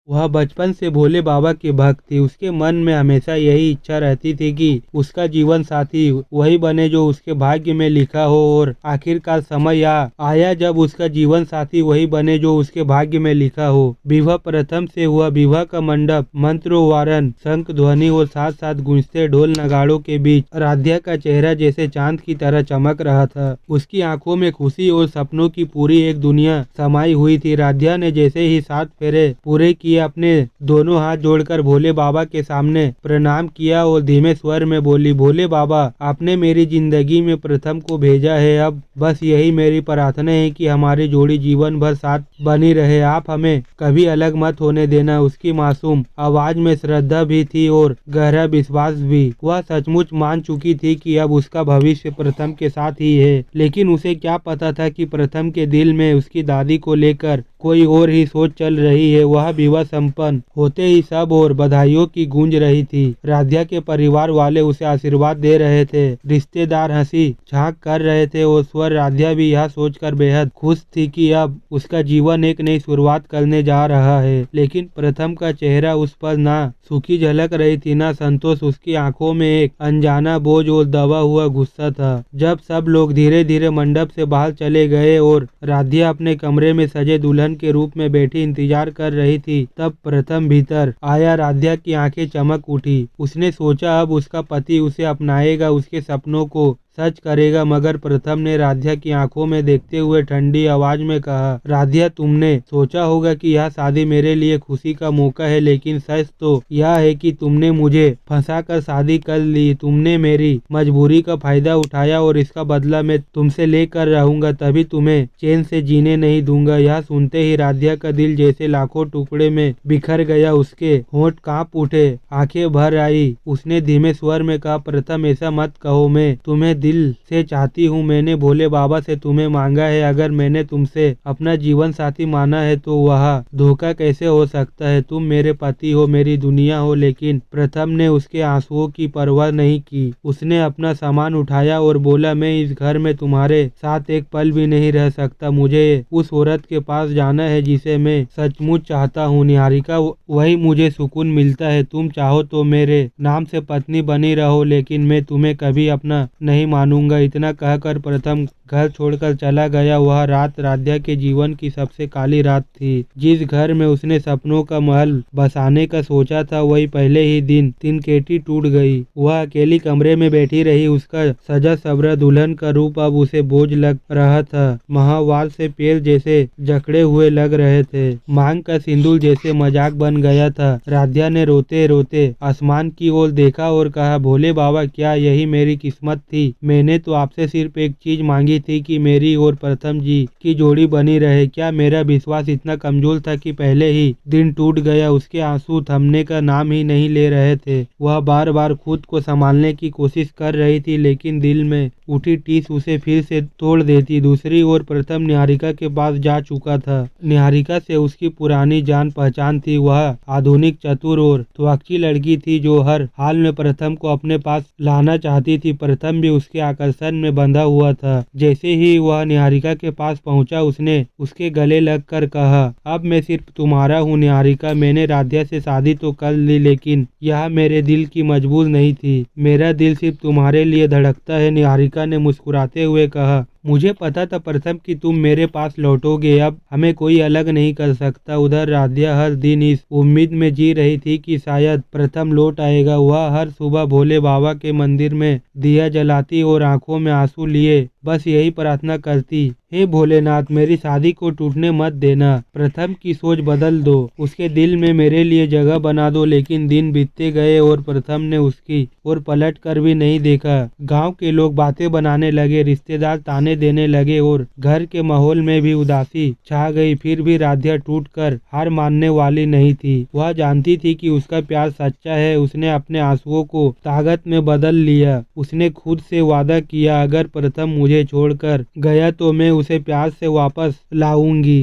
वह बचपन से भोले बाबा के भक्त थी। उसके मन में हमेशा यही इच्छा रहती थी कि उसका जीवन साथी वही बने जो उसके भाग्य में लिखा हो, और आखिरकार समय आया जब उसका जीवन साथी वही बने जो उसके भाग्य में लिखा हो। विवाह प्रथम से हुआ। विवाह का मंडप मंत्रोच्चारण, शंख ध्वनि और साथ साथ गूंजते ढोल नगाड़ों के बीच राध्या का चेहरा जैसे चांद की तरह चमक रहा था। उसकी आंखों में खुशी और सपनों की पूरी एक दुनिया समाई हुई थी। राध्या ने जैसे ही 7 फेरे पूरे किए, अपने दोनों हाथ जोड़कर भोले बाबा के सामने प्रणाम किया और धीमे स्वर में बोली, भोले बाबा, आपने मेरी जिंदगी में प्रथम को भेजा है। अब बस यही मेरी प्रार्थना है कि हमारी जोड़ी जीवन भर साथ बनी रहे। आप हमें कभी अलग मत होने देना। उसकी मासूम आवाज में श्रद्धा भी थी और गहरा विश्वास भी। वह सचमुच मान चुकी थी कि अब उसका भविष्य प्रथम के साथ ही है, लेकिन उसे क्या पता था कि प्रथम के दिल में उसकी दादी को लेकर कोई और ही सोच चल रही है। वह विवाह संपन्न होते ही सब और बधाइयों की गूंज रही थी। राध्या के परिवार वाले उसे आशीर्वाद दे रहे थे, रिश्तेदार हंसी झांक कर रहे थे और स्वर राध्या भी यह सोचकर बेहद खुश थी कि अब उसका जीवन एक नई शुरुआत करने जा रहा है। लेकिन प्रथम का चेहरा उस पर ना सुखी झलक रही थी, ना संतोष। उसकी आंखों में एक अनजाना बोझ और दबा हुआ गुस्सा था। जब सब लोग धीरे धीरे मंडप से बाहर चले गए और राध्या अपने कमरे में सजे दुल्हन के रूप में बैठी इंतजार कर रही थी, तब प्रथम भीतर आया। राध्या की आंखें चमक उठी। उसने सोचा अब उसका पति उसे अपनाएगा, उसके सपनों को सच करेगा। मगर प्रथम ने राध्या की आंखों में देखते हुए ठंडी आवाज में कहा, राध्या, तुमने सोचा होगा कि यह शादी मेरे लिए खुशी का मौका है, लेकिन सच तो यह है कि तुमने मुझे फंसाकर शादी कर ली। तुमने मेरी मजबूरी का फायदा उठाया और इसका बदला मैं तुमसे लेकर रहूंगा। तभी तुम्हें चैन से जीने नहीं दूंगा। यह सुनते ही राध्या का दिल जैसे लाखों टुकड़े में बिखर गया। उसके होंठ कांप उठे, आंखें भर आई। उसने धीमे स्वर में कहा, प्रथम, ऐसा मत कहो। मैं तुम्हें दिल से चाहती हूँ। मैंने भोले बाबा से तुम्हें मांगा है। अगर मैंने तुमसे अपना जीवन साथी माना है तो वह धोखा कैसे हो सकता है। तुम मेरे पति हो, मेरी दुनिया हो। लेकिन प्रथम ने उसके आंसुओं की परवाह नहीं की। उसने अपना सामान उठाया और बोला, मैं इस घर में तुम्हारे साथ एक पल भी नहीं रह सकता। मुझे उस औरत के पास जाना है जिसे मैं सचमुच चाहता हूँ, निहारिका। वही मुझे सुकून मिलता है। तुम चाहो तो मेरे नाम से पत्नी बनी रहो, लेकिन मैं तुम्हें कभी अपना नहीं मानूंगा। इतना कहकर प्रथम घर छोड़कर चला गया। वह रात राध्या के जीवन की सबसे काली रात थी। जिस घर में उसने सपनों का महल बसाने का सोचा था, वही पहले ही दिन तिनकेटी टूट गई। वह अकेली कमरे में बैठी रही। उसका सजा सवरा दुल्हन का रूप अब उसे बोझ लग रहा था। महावाल से पैर जैसे जकड़े हुए लग रहे थे। मांग का सिंदूर जैसे मजाक बन गया था। राध्या ने रोते रोते आसमान की ओर देखा और कहा, भोले बाबा, क्या यही मेरी किस्मत थी? मैंने तो आपसे सिर्फ एक चीज मांगी थी कि मेरी और प्रथम जी की जोड़ी बनी रहे। क्या मेरा विश्वास इतना कमजोर था कि पहले ही दिन टूट गया? उसके आंसू थमने का नाम ही नहीं ले रहे थे। वह बार बार खुद को संभालने की कोशिश कर रही थी, लेकिन दिल में उठी टीस उसे फिर से तोड़ देती। दूसरी ओर प्रथम निहारिका के पास जा चुका था। निहारिका से उसकी पुरानी जान पहचान थी। वह आधुनिक, चतुर और त्वची लड़की थी जो हर हाल में प्रथम को अपने पास लाना चाहती थी। प्रथम भी उसके आकर्षण में बंधा हुआ था। जैसे ही वह निहारिका के पास पहुंचा, उसने उसके गले लगकर कहा, अब मैं सिर्फ तुम्हारा हूँ निहारिका। मैंने राध्या से शादी तो कर ली, लेकिन यह मेरे दिल की मजबूर नहीं थी। मेरा दिल सिर्फ तुम्हारे लिए धड़कता है। निहारिका ने मुस्कुराते हुए कहा, मुझे पता था प्रथम कि तुम मेरे पास लौटोगे। अब हमें कोई अलग नहीं कर सकता। उधर राध्या हर दिन इस उम्मीद में जी रही थी कि शायद प्रथम लौट आएगा। वह हर सुबह भोले बाबा के मंदिर में दिया जलाती और आंखों में आंसू लिए बस यही प्रार्थना करती, हे भोलेनाथ, मेरी शादी को टूटने मत देना। प्रथम की सोच बदल दो, उसके दिल में मेरे लिए जगह बना दो। लेकिन दिन बीतते गए और प्रथम ने उसकी ओर पलट कर भी नहीं देखा। गांव के लोग बातें बनाने लगे, रिश्तेदार ताने देने लगे और घर के माहौल में भी उदासी छा गई। फिर भी राध्या टूटकर हार मानने वाली नहीं थी। वह जानती थी कि उसका प्यार सच्चा है। उसने अपने आंसुओं को ताकत में बदल लिया। उसने खुद से वादा किया, अगर प्रथम मुझे छोड़कर गया तो मैं उसे प्यार से वापस लाऊंगी।